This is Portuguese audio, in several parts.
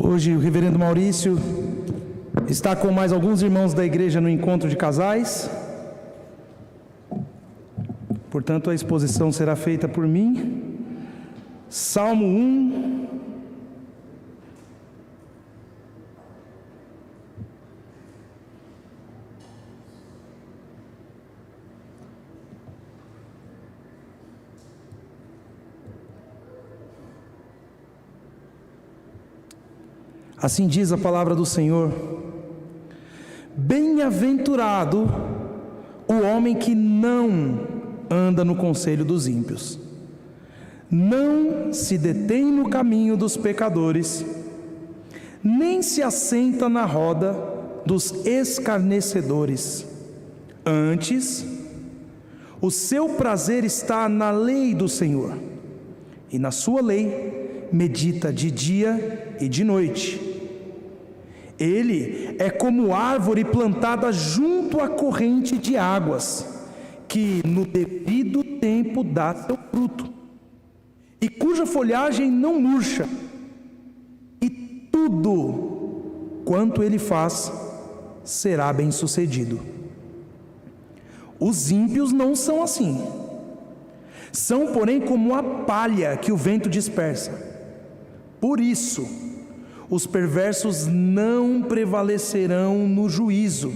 Hoje o reverendo Maurício está com mais alguns irmãos da igreja no encontro de casais. Portanto, a exposição será feita por mim. Salmo 1. Assim diz a palavra do Senhor: bem-aventurado o homem que não anda no conselho dos ímpios, não se detém no caminho dos pecadores, nem se assenta na roda dos escarnecedores. Antes, o seu prazer está na lei do Senhor, e na sua lei medita de dia e de noite. Ele é como árvore plantada junto à corrente de águas, que no devido tempo dá seu fruto, e cuja folhagem não murcha, e tudo quanto ele faz será bem-sucedido. Os ímpios não são assim. São, porém, como a palha que o vento dispersa. Por isso, os perversos não prevalecerão no juízo,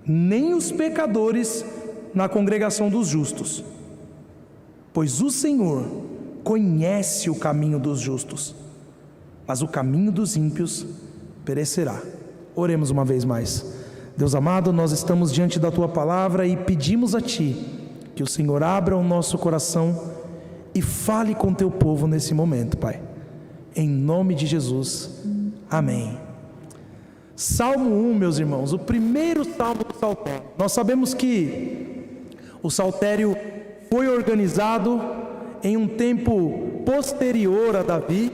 nem os pecadores na congregação dos justos. Pois o Senhor conhece o caminho dos justos, mas o caminho dos ímpios perecerá. Oremos uma vez mais. Deus amado, nós estamos diante da Tua palavra e pedimos a Ti que o Senhor abra o nosso coração e fale com Teu povo nesse momento, Pai. Em nome de Jesus, amém. Salmo 1, meus irmãos, o primeiro salmo do saltério. Nós sabemos que o saltério foi organizado em um tempo posterior a Davi,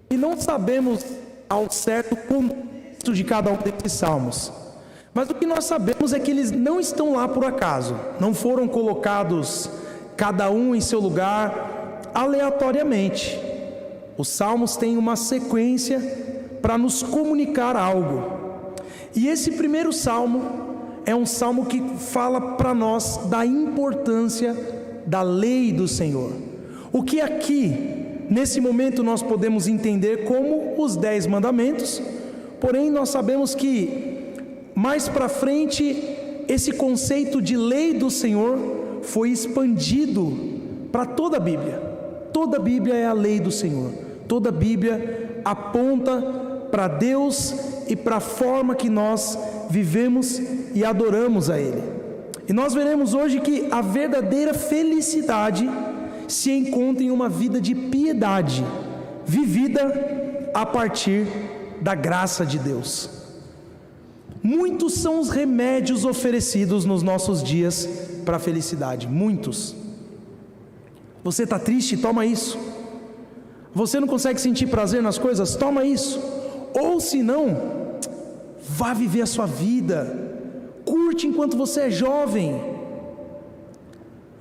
e não sabemos ao certo o contexto de cada um desses salmos. Mas o que nós sabemos é que eles não estão lá por acaso, não foram colocados cada um em seu lugar aleatoriamente. Os salmos têm uma sequência para nos comunicar algo. E esse primeiro salmo é um salmo que fala para nós da importância da lei do Senhor. O que aqui, nesse momento, nós podemos entender como os 10 mandamentos, porém nós sabemos que mais para frente esse conceito de lei do Senhor foi expandido para toda a Bíblia. Toda a Bíblia é a lei do Senhor. Toda a Bíblia aponta para Deus e para a forma que nós vivemos e adoramos a Ele. E nós veremos hoje que a verdadeira felicidade se encontra em uma vida de piedade, vivida a partir da graça de Deus. Muitos são os remédios oferecidos nos nossos dias para a felicidade, muitos. Você está triste? Toma isso. Você não consegue sentir prazer nas coisas? Toma isso. Ou se não, vá viver a sua vida, curte enquanto você é jovem,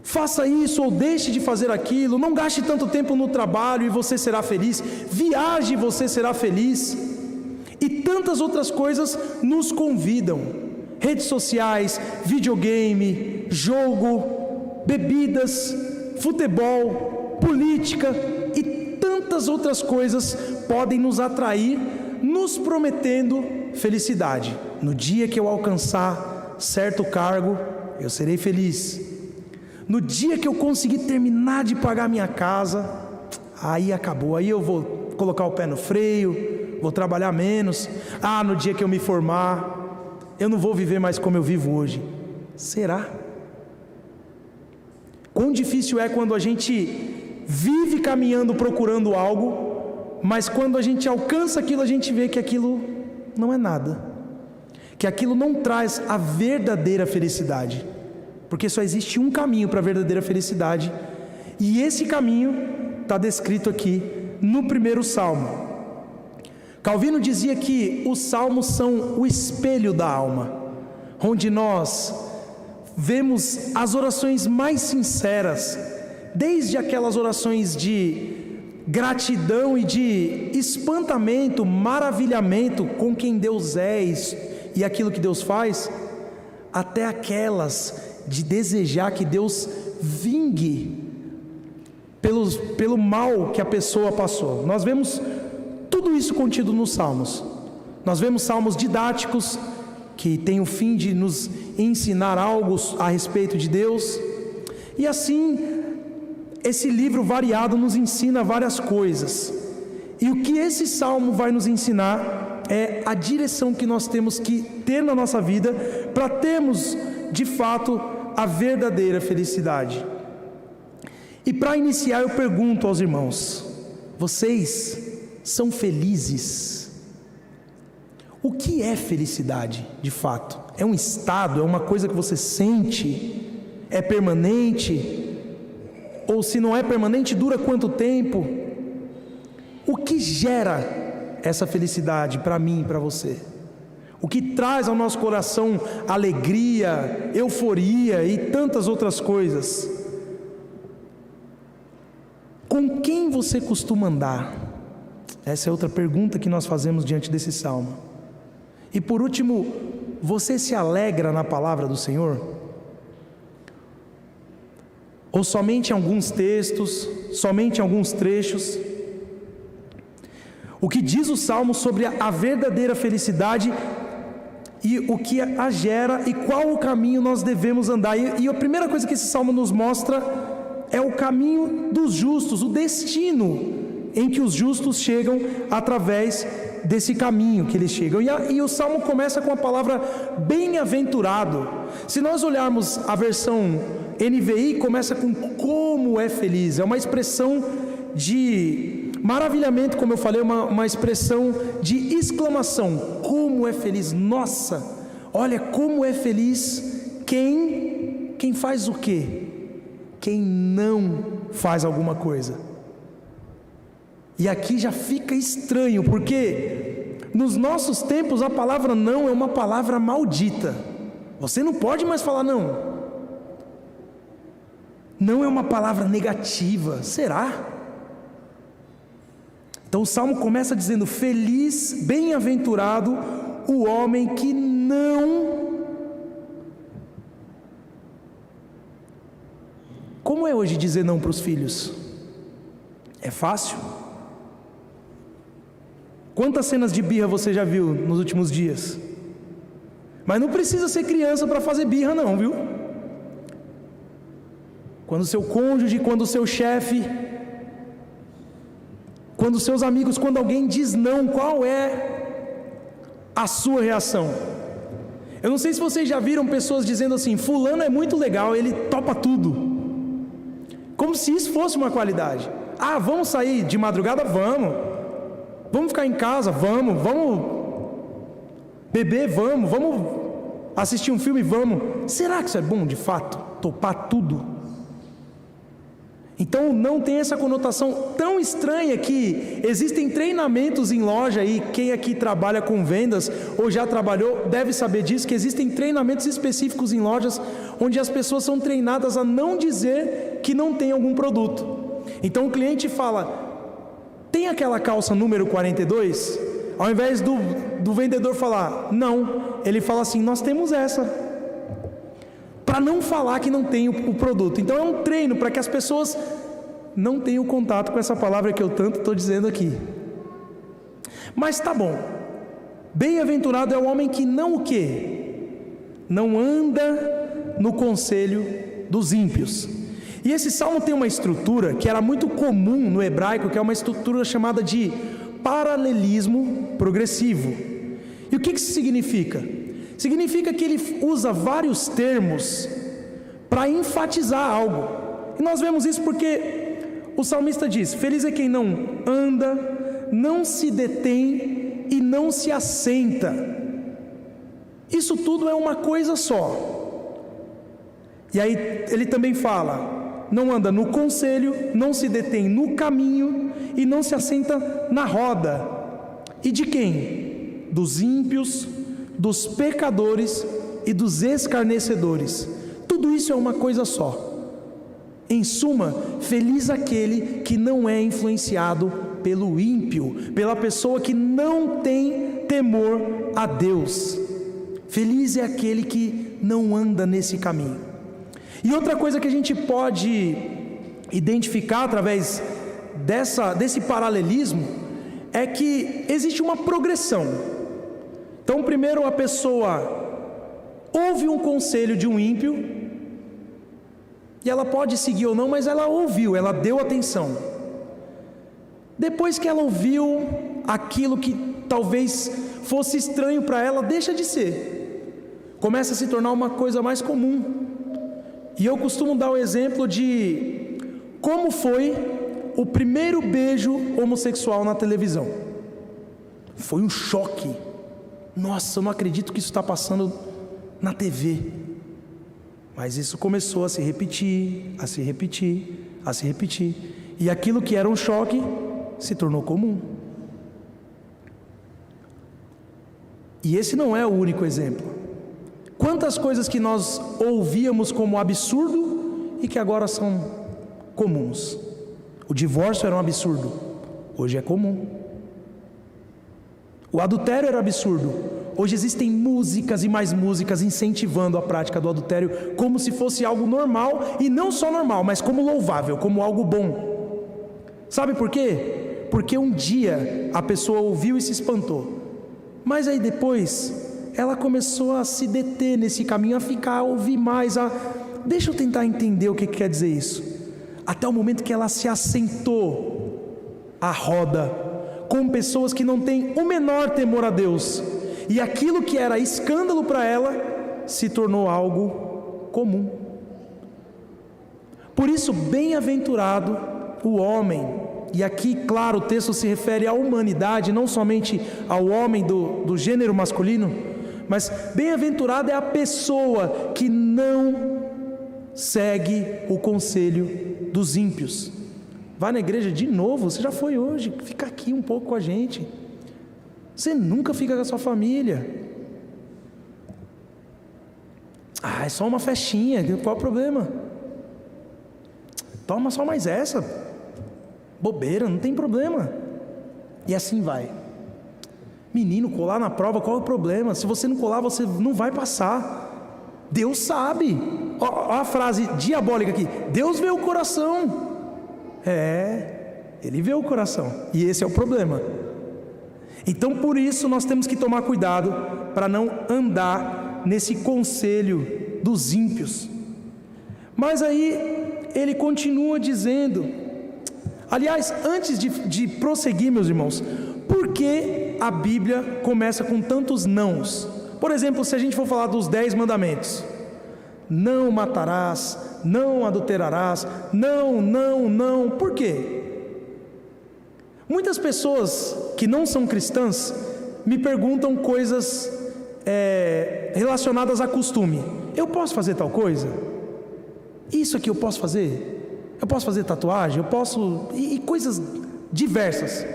faça isso ou deixe de fazer aquilo, não gaste tanto tempo no trabalho e você será feliz, viaje e você será feliz, e tantas outras coisas nos convidam. Redes sociais, videogame, jogo, bebidas, futebol, política e tantas outras coisas podem nos atrair, nos prometendo felicidade. No dia que eu alcançar certo cargo, eu serei feliz. No dia que eu conseguir terminar de pagar minha casa, aí acabou, aí eu vou colocar o pé no freio, vou trabalhar menos. No dia que eu me formar, eu não vou viver mais como eu vivo hoje. Será? Quão difícil é quando a gente vive caminhando procurando algo, mas quando a gente alcança aquilo, a gente vê que aquilo não é nada, que aquilo não traz a verdadeira felicidade, porque só existe um caminho para a verdadeira felicidade, e esse caminho está descrito aqui no primeiro salmo. Calvino dizia que os salmos são o espelho da alma, onde nós vemos as orações mais sinceras, desde aquelas orações de gratidão e de espantamento, maravilhamento com quem Deus é e aquilo que Deus faz, até aquelas de desejar que Deus vingue pelo mal que a pessoa passou. Nós vemos tudo isso contido nos Salmos. Nós vemos salmos didáticos, que têm o fim de nos ensinar algo a respeito de Deus, e assim, esse livro variado nos ensina várias coisas, e o que esse salmo vai nos ensinar é a direção que nós temos que ter na nossa vida, para termos, de fato, a verdadeira felicidade. E para iniciar, eu pergunto aos irmãos: vocês são felizes? O que é felicidade, de fato? É um estado? É uma coisa que você sente? É permanente? Ou se não é permanente, dura quanto tempo? O que gera essa felicidade para mim e para você? O que traz ao nosso coração alegria, euforia e tantas outras coisas? Com quem você costuma andar? Essa é outra pergunta que nós fazemos diante desse salmo. E por último, você se alegra na palavra do Senhor? Ou somente em alguns textos, somente em alguns trechos? O que diz o salmo sobre a verdadeira felicidade e o que a gera e qual o caminho nós devemos andar? E a primeira coisa que esse salmo nos mostra é o caminho dos justos, o destino em que os justos chegam através desse caminho que eles chegam. E o salmo começa com a palavra bem-aventurado. Se nós olharmos a versão NVI, começa com como é feliz. É uma expressão de maravilhamento, como eu falei, uma expressão de exclamação. Como é feliz! Nossa, olha como é feliz quem faz o quê? Quem não faz alguma coisa. E aqui já fica estranho, porque nos nossos tempos a palavra não é uma palavra maldita. Você não pode mais falar não. Não é uma palavra negativa. Será? Então o salmo começa dizendo: feliz, bem-aventurado o homem que não... Como é hoje dizer não para os filhos? É fácil? Quantas cenas de birra você já viu nos últimos dias? Mas não precisa ser criança para fazer birra não, viu? Quando o seu cônjuge, quando o seu chefe, quando os seus amigos, quando alguém diz não, qual é a sua reação? Eu não sei se vocês já viram pessoas dizendo assim: fulano é muito legal, ele topa tudo. Como se isso fosse uma qualidade. Ah, vamos sair de madrugada? Vamos ficar em casa? Vamos beber? Vamos assistir um filme? Vamos. Será que isso é bom de fato? Topar tudo? Então não tem essa conotação tão estranha que existem treinamentos em loja, e quem aqui trabalha com vendas ou já trabalhou deve saber disso, que existem treinamentos específicos em lojas onde as pessoas são treinadas a não dizer que não tem algum produto. Então o cliente fala: tem aquela calça número 42? Ao invés do vendedor falar não, ele fala assim: nós temos essa, para não falar que não tem o produto. Então é um treino para que as pessoas não tenham contato com essa palavra que eu tanto estou dizendo aqui. Mas tá bom, bem-aventurado é o homem que não o quê? Não anda no conselho dos ímpios. E esse salmo tem uma estrutura que era muito comum no hebraico, que é uma estrutura chamada de paralelismo progressivo. E o que isso significa? Significa que ele usa vários termos para enfatizar algo. E nós vemos isso porque o salmista diz: feliz é quem não anda, não se detém e não se assenta. Isso tudo é uma coisa só. E aí ele também fala: não anda no conselho, não se detém no caminho e não se assenta na roda. E de quem? Dos ímpios, dos pecadores e dos escarnecedores. Tudo isso é uma coisa só. Em suma, feliz aquele que não é influenciado pelo ímpio, pela pessoa que não tem temor a Deus. Feliz é aquele que não anda nesse caminho. E outra coisa que a gente pode identificar através desse paralelismo é que existe uma progressão. Então, primeiro a pessoa ouve um conselho de um ímpio, e ela pode seguir ou não, mas ela ouviu, ela deu atenção. Depois que ela ouviu aquilo que talvez fosse estranho para ela, deixa de ser, começa a se tornar uma coisa mais comum. E eu costumo dar o exemplo de como foi o primeiro beijo homossexual na televisão. Foi um choque. Nossa, eu não acredito que isso está passando na TV. Mas isso começou a se repetir, a se repetir, a se repetir. E aquilo que era um choque se tornou comum. E esse não é o único exemplo. Quantas coisas que nós ouvíamos como absurdo e que agora são comuns. O divórcio era um absurdo, hoje é comum. O adultério era absurdo, hoje existem músicas e mais músicas incentivando a prática do adultério como se fosse algo normal, e não só normal, mas como louvável, como algo bom. Sabe por quê? Porque um dia a pessoa ouviu e se espantou, mas aí depois ela começou a se deter nesse caminho, a ficar, a ouvir mais, deixa eu tentar entender o que quer dizer isso. Até o momento que ela se assentou à roda com pessoas que não têm o menor temor a Deus, e aquilo que era escândalo para ela se tornou algo comum. Por isso, bem-aventurado o homem, e aqui, claro, o texto se refere à humanidade, não somente ao homem do gênero masculino, mas bem-aventurada é a pessoa que não segue o conselho dos ímpios. Vai na igreja de novo, você já foi hoje, fica aqui um pouco com a gente. Você nunca fica com a sua família. É só uma festinha, qual é o problema? Toma só mais essa, bobeira, não tem problema. E assim vai. Menino, colar na prova, qual é o problema? Se você não colar, você não vai passar. Deus sabe. Olha a frase diabólica aqui: Deus vê o coração. Ele vê o coração, e esse é o problema. Então por isso nós temos que tomar cuidado para não andar nesse conselho dos ímpios. Mas aí ele continua dizendo, aliás, antes de prosseguir, meus irmãos, por que a Bíblia começa com tantos nãos? Por exemplo, se a gente for falar dos 10 mandamentos: não matarás, não adulterarás, não. Por quê? Muitas pessoas que não são cristãs me perguntam coisas relacionadas a costume. Eu posso fazer tal coisa? Isso aqui eu posso fazer? Eu posso fazer tatuagem? Eu posso... E coisas diversas.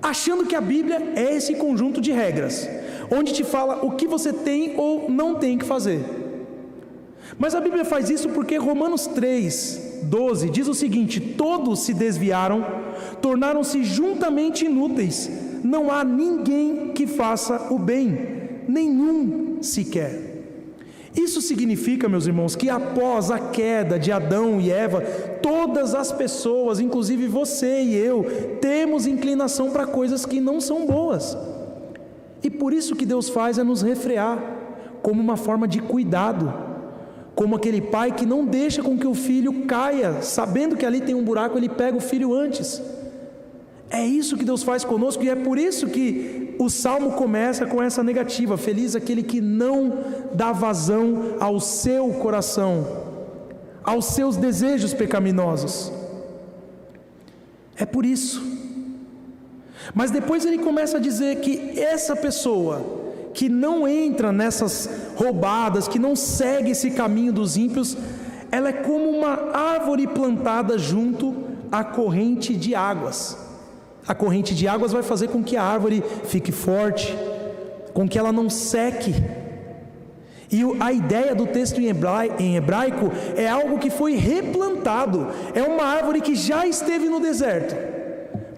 Achando que a Bíblia é esse conjunto de regras, onde te fala o que você tem ou não tem que fazer. Mas a Bíblia faz isso porque Romanos 3:12 diz o seguinte: todos se desviaram, tornaram-se juntamente inúteis, não há ninguém que faça o bem, nenhum sequer. Isso significa, meus irmãos, que após a queda de Adão e Eva, todas as pessoas, inclusive você e eu, temos inclinação para coisas que não são boas. E por isso que Deus faz é nos refrear, como uma forma de cuidado, como aquele pai que não deixa com que o filho caia, sabendo que ali tem um buraco, ele pega o filho antes. É isso que Deus faz conosco, e é por isso que o Salmo começa com essa negativa: feliz aquele que não dá vazão ao seu coração, aos seus desejos pecaminosos. É por isso. Mas depois ele começa a dizer que essa pessoa que não entra nessas roubadas, que não segue esse caminho dos ímpios, ela é como uma árvore plantada junto à corrente de águas. A corrente de águas vai fazer com que a árvore fique forte, com que ela não seque. E a ideia do texto em hebraico é algo que foi replantado. É uma árvore que já esteve no deserto,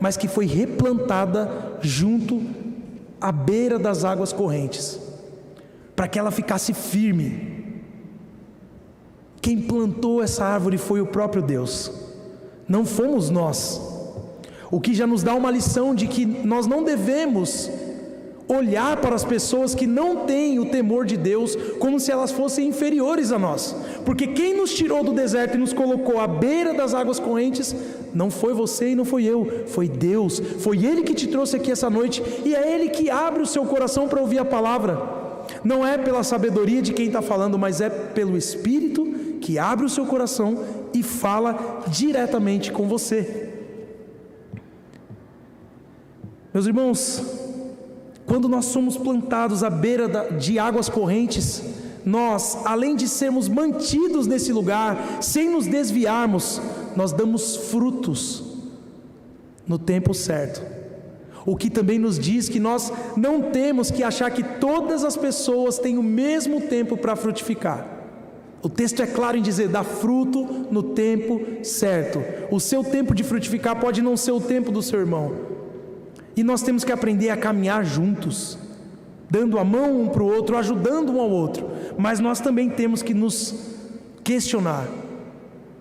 mas que foi replantada junto à beira das águas correntes, para que ela ficasse firme. Quem plantou essa árvore foi o próprio Deus, não fomos nós. O que já nos dá uma lição de que nós não devemos olhar para as pessoas que não têm o temor de Deus como se elas fossem inferiores a nós, porque quem nos tirou do deserto e nos colocou à beira das águas correntes não foi você e não foi eu, foi Deus. Foi Ele que te trouxe aqui essa noite, e é Ele que abre o seu coração para ouvir a palavra. Não é pela sabedoria de quem está falando, mas é pelo Espírito que abre o seu coração e fala diretamente com você. Meus irmãos, quando nós somos plantados à beira de águas correntes, nós, além de sermos mantidos nesse lugar, sem nos desviarmos, nós damos frutos no tempo certo. O que também nos diz que nós não temos que achar que todas as pessoas têm o mesmo tempo para frutificar. O texto é claro em dizer: dá fruto no tempo certo. O seu tempo de frutificar pode não ser o tempo do seu irmão. E nós temos que aprender a caminhar juntos, dando a mão um para o outro, ajudando um ao outro. Mas nós também temos que nos questionar: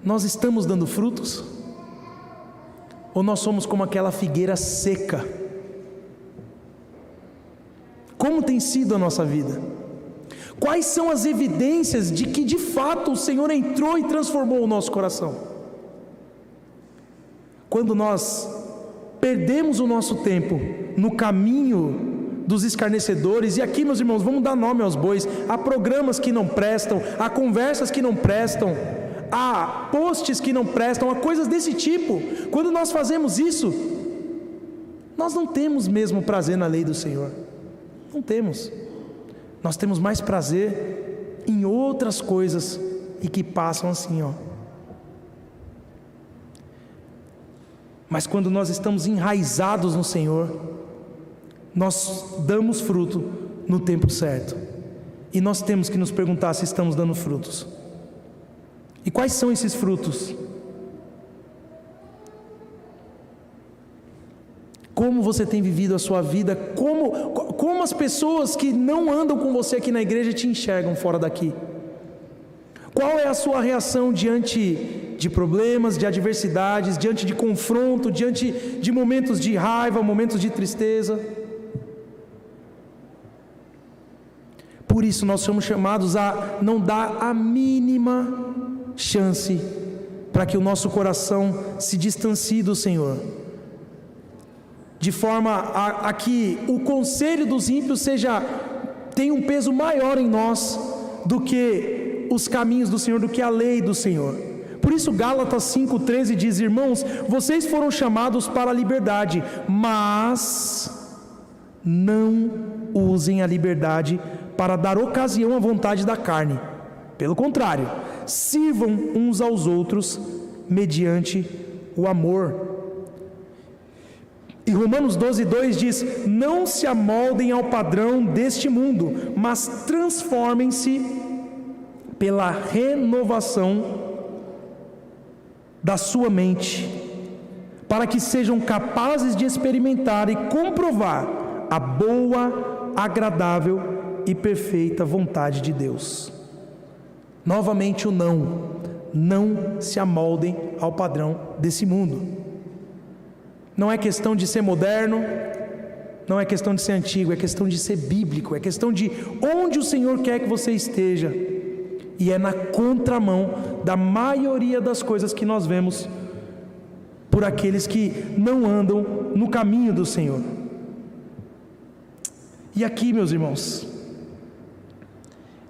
nós estamos dando frutos? Ou nós somos como aquela figueira seca? Como tem sido a nossa vida? Quais são as evidências de que de fato o Senhor entrou e transformou o nosso coração? Quando nós perdemos o nosso tempo no caminho dos escarnecedores, e aqui, meus irmãos, vamos dar nome aos bois, há programas que não prestam, há conversas que não prestam, há posts que não prestam, há coisas desse tipo. Quando nós fazemos isso, nós não temos mesmo prazer na lei do Senhor. Não temos. Nós temos mais prazer em outras coisas e que passam assim, ó. Mas quando nós estamos enraizados no Senhor, nós damos fruto no tempo certo. E nós temos que nos perguntar se estamos dando frutos. E quais são esses frutos? Como você tem vivido a sua vida? Como as pessoas que não andam com você aqui na igreja te enxergam fora daqui? Qual é a sua reação diante de problemas, de adversidades, diante de confronto, diante de momentos de raiva, momentos de tristeza? Por isso nós somos chamados a não dar a mínima chance para que o nosso coração se distancie do Senhor, de forma a que o conselho dos ímpios tenha um peso maior em nós do que os caminhos do Senhor, do que a lei do Senhor. Por isso Gálatas 5,13 diz: irmãos, vocês foram chamados para a liberdade, mas não usem a liberdade para dar ocasião à vontade da carne. Pelo contrário, sirvam uns aos outros mediante o amor. E Romanos 12,2 diz: não se amoldem ao padrão deste mundo, mas transformem-se pela renovação da sua mente, para que sejam capazes de experimentar e comprovar a boa, agradável e perfeita vontade de Deus. Novamente o não se amoldem ao padrão desse mundo. Não é questão de ser moderno, não é questão de ser antigo, é questão de ser bíblico, é questão de onde o Senhor quer que você esteja, e é na contramão da maioria das coisas que nós vemos por aqueles que não andam no caminho do Senhor. E aqui, meus irmãos,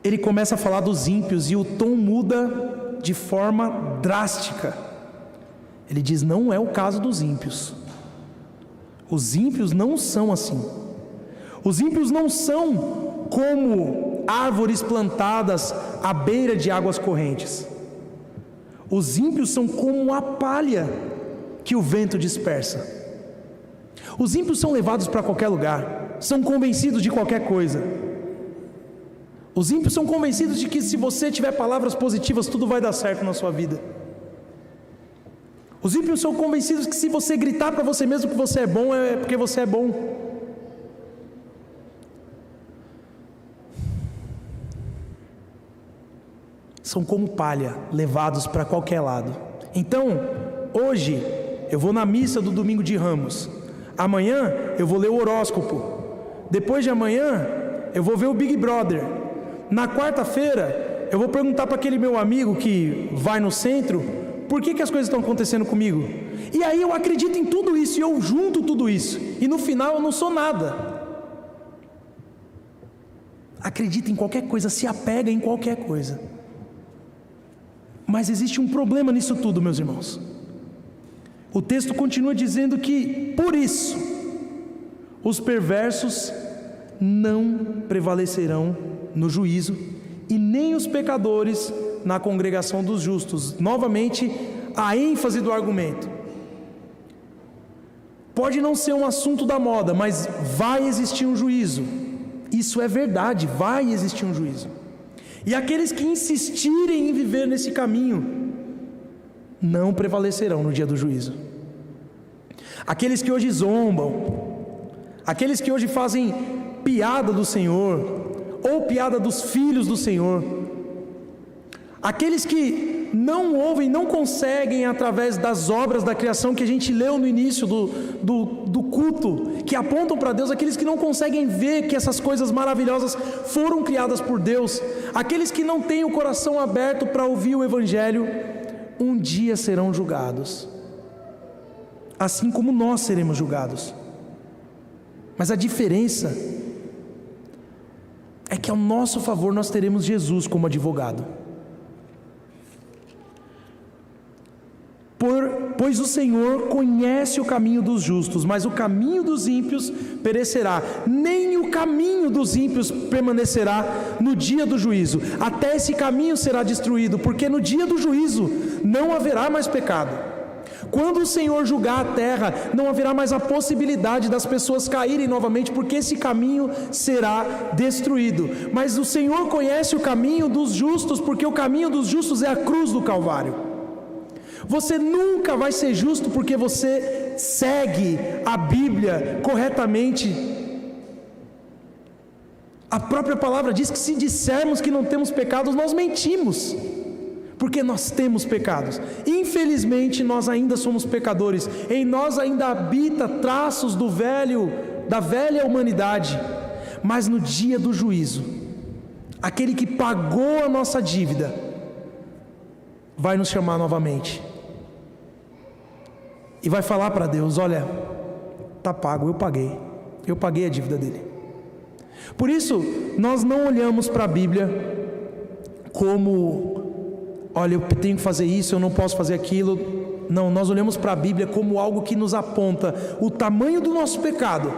ele começa a falar dos ímpios e o tom muda de forma drástica. Ele diz: não é o caso dos ímpios. Os ímpios não são assim. Os ímpios não são como árvores plantadas à beira de águas correntes. Os ímpios são como a palha que o vento dispersa. Os ímpios são levados para qualquer lugar, são convencidos de qualquer coisa. Os ímpios são convencidos de que se você tiver palavras positivas, tudo vai dar certo na sua vida. Os ímpios são convencidos que se você gritar para você mesmo que você é bom, é porque você é bom. São como palha, levados para qualquer lado. Então, hoje, eu vou na missa do domingo de Ramos. Amanhã, eu vou ler o horóscopo. Depois de amanhã, eu vou ver o Big Brother. Na quarta-feira, eu vou perguntar para aquele meu amigo que vai no centro, por que as coisas estão acontecendo comigo? E aí eu acredito em tudo isso, e eu junto tudo isso. E no final eu não sou nada. Acredita em qualquer coisa, se apega em qualquer coisa. Mas existe um problema nisso tudo, meus irmãos. O texto continua dizendo que, por isso, os perversos não prevalecerão no juízo, e nem os pecadores na congregação dos justos. Novamente, a ênfase do argumento. Pode não ser um assunto da moda, mas vai existir um juízo. Isso é verdade, vai existir um juízo. E aqueles que insistirem em viver nesse caminho não prevalecerão no dia do juízo. Aqueles que hoje zombam, aqueles que hoje fazem piada do Senhor, ou piada dos filhos do Senhor, aqueles que não ouvem, não conseguem, através das obras da criação que a gente leu no início do culto, que apontam para Deus, aqueles que não conseguem ver que essas coisas maravilhosas foram criadas por Deus, aqueles que não têm o coração aberto para ouvir o Evangelho, um dia serão julgados, assim como nós seremos julgados. Mas a diferença é que ao nosso favor nós teremos Jesus como advogado. Pois o Senhor conhece o caminho dos justos, mas o caminho dos ímpios perecerá. Nem o caminho dos ímpios permanecerá no dia do juízo. Até esse caminho será destruído, porque no dia do juízo não haverá mais pecado. Quando o Senhor julgar a terra, não haverá mais a possibilidade das pessoas caírem novamente, porque esse caminho será destruído. Mas o Senhor conhece o caminho dos justos, porque o caminho dos justos é a cruz do Calvário. Você nunca vai ser justo porque você segue a Bíblia corretamente. A própria palavra diz que se dissermos que não temos pecados, nós mentimos, porque nós temos pecados. Infelizmente nós ainda somos pecadores, em nós ainda habita traços da velha humanidade. Mas no dia do juízo, aquele que pagou a nossa dívida vai nos chamar novamente e vai falar para Deus: olha, está pago, eu paguei a dívida dele. Por isso nós não olhamos para a Bíblia como: olha, eu tenho que fazer isso, eu não posso fazer aquilo. Não, nós olhamos para a Bíblia como algo que nos aponta o tamanho do nosso pecado,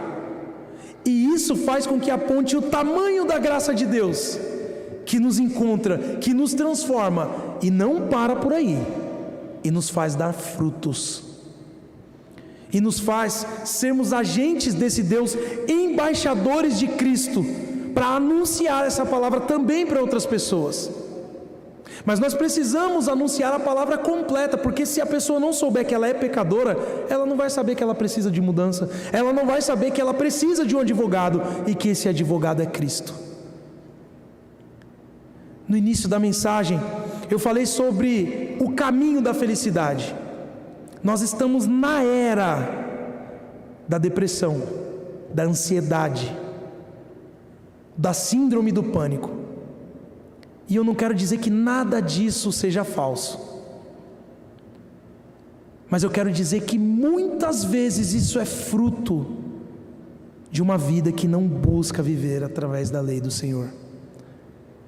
e isso faz com que aponte o tamanho da graça de Deus, que nos encontra, que nos transforma, e não para por aí, e nos faz dar frutos, e nos faz sermos agentes desse Deus, embaixadores de Cristo, para anunciar essa palavra também para outras pessoas. Mas nós precisamos anunciar a palavra completa, porque se a pessoa não souber que ela é pecadora, ela não vai saber que ela precisa de mudança, ela não vai saber que ela precisa de um advogado, e que esse advogado é Cristo. No início da mensagem, eu falei sobre o caminho da felicidade. Nós estamos na era da depressão, da ansiedade, da síndrome do pânico. E eu não quero dizer que nada disso seja falso, mas eu quero dizer que muitas vezes isso é fruto de uma vida que não busca viver através da lei do Senhor,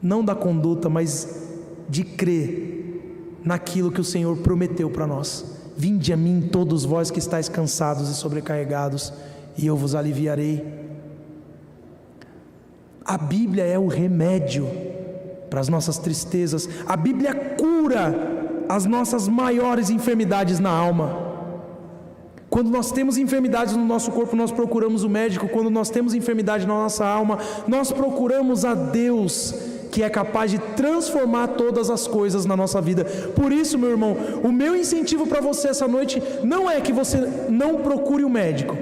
não da conduta, mas de crer naquilo que o Senhor prometeu para nós: vinde a mim todos vós que estáis cansados e sobrecarregados, e eu vos aliviarei. A Bíblia é o remédio para as nossas tristezas. A Bíblia cura as nossas maiores enfermidades na alma. Quando nós temos enfermidades no nosso corpo, nós procuramos o médico. Quando nós temos enfermidade na nossa alma, nós procuramos a Deus que é capaz de transformar todas as coisas na nossa vida. Por isso, meu irmão, o meu incentivo para você essa noite não é que você não procure um médico,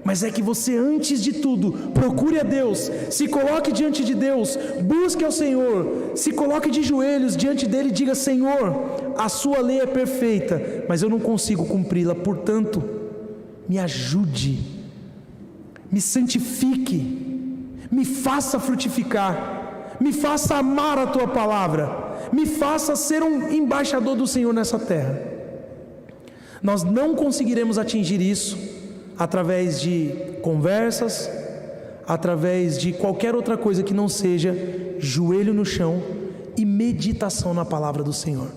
mas é que você, antes de tudo, procure a Deus, se coloque diante de Deus, busque ao Senhor, se coloque de joelhos diante dele e diga: Senhor, a sua lei é perfeita, mas eu não consigo cumpri-la, portanto, me ajude, me santifique, me faça frutificar, me faça amar a tua palavra, me faça ser um embaixador do Senhor nessa terra. Nós não conseguiremos atingir isso através de conversas, através de qualquer outra coisa que não seja joelho no chão e meditação na palavra do Senhor.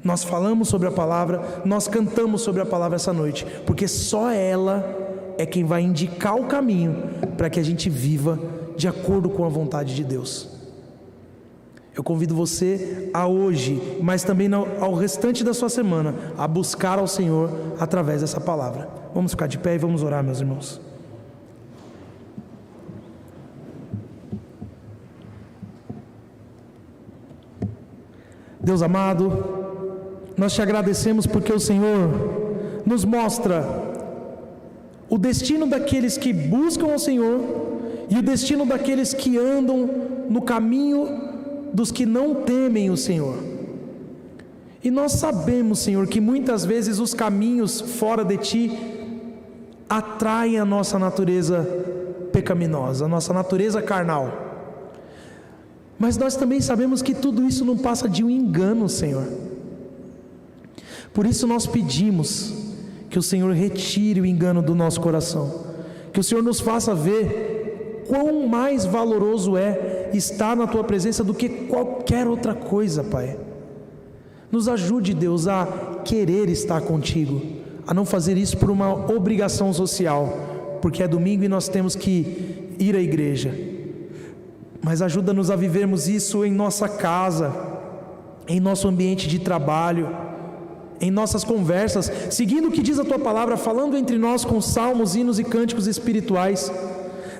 Nós falamos sobre a palavra, nós cantamos sobre a palavra essa noite, porque só ela é quem vai indicar o caminho para que a gente viva de acordo com a vontade de Deus. Eu convido você a hoje, mas também ao restante da sua semana, a buscar ao Senhor através dessa palavra. Vamos ficar de pé e vamos orar, meus irmãos. Deus amado, nós te agradecemos porque o Senhor nos mostra o destino daqueles que buscam ao Senhor e o destino daqueles que andam no caminho dos que não temem o Senhor. E nós sabemos, Senhor, que muitas vezes os caminhos fora de Ti atraem a nossa natureza pecaminosa, a nossa natureza carnal. Mas nós também sabemos que tudo isso não passa de um engano, Senhor. Por isso nós pedimos que o Senhor retire o engano do nosso coração, que o Senhor nos faça ver quão mais valoroso é estar na Tua presença do que qualquer outra coisa, Pai. Nos ajude, Deus, a querer estar contigo, a não fazer isso por uma obrigação social, porque é domingo e nós temos que ir à igreja. Mas ajuda-nos a vivermos isso em nossa casa, em nosso ambiente de trabalho, em nossas conversas, seguindo o que diz a Tua palavra, falando entre nós com salmos, hinos e cânticos espirituais.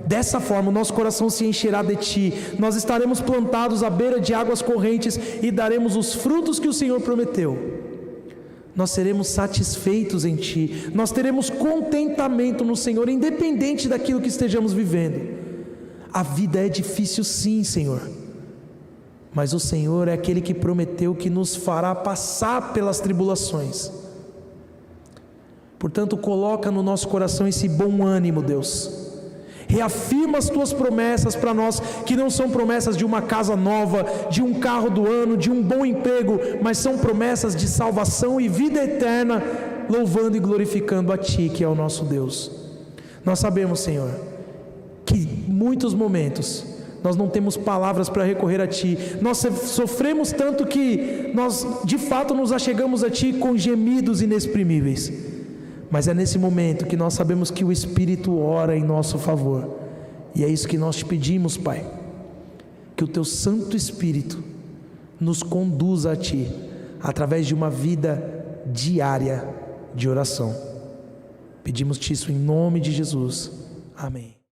Dessa forma o nosso coração se encherá de Ti, nós estaremos plantados à beira de águas correntes e daremos os frutos que o Senhor prometeu. Nós seremos satisfeitos em Ti, nós teremos contentamento no Senhor, independente daquilo que estejamos vivendo. A vida é difícil sim, Senhor, mas o Senhor é aquele que prometeu que nos fará passar pelas tribulações. Portanto, coloca no nosso coração esse bom ânimo, Deus. Reafirma as Tuas promessas para nós, que não são promessas de uma casa nova, de um carro do ano, de um bom emprego, mas são promessas de salvação e vida eterna, louvando e glorificando a Ti, que é o nosso Deus. Nós sabemos, Senhor, que em muitos momentos nós não temos palavras para recorrer a Ti, nós sofremos tanto que nós de fato nos achegamos a Ti com gemidos inexprimíveis. Mas é nesse momento que nós sabemos que o Espírito ora em nosso favor, e é isso que nós te pedimos, Pai, que o Teu Santo Espírito nos conduza a Ti, através de uma vida diária de oração. Pedimos-te isso em nome de Jesus, amém.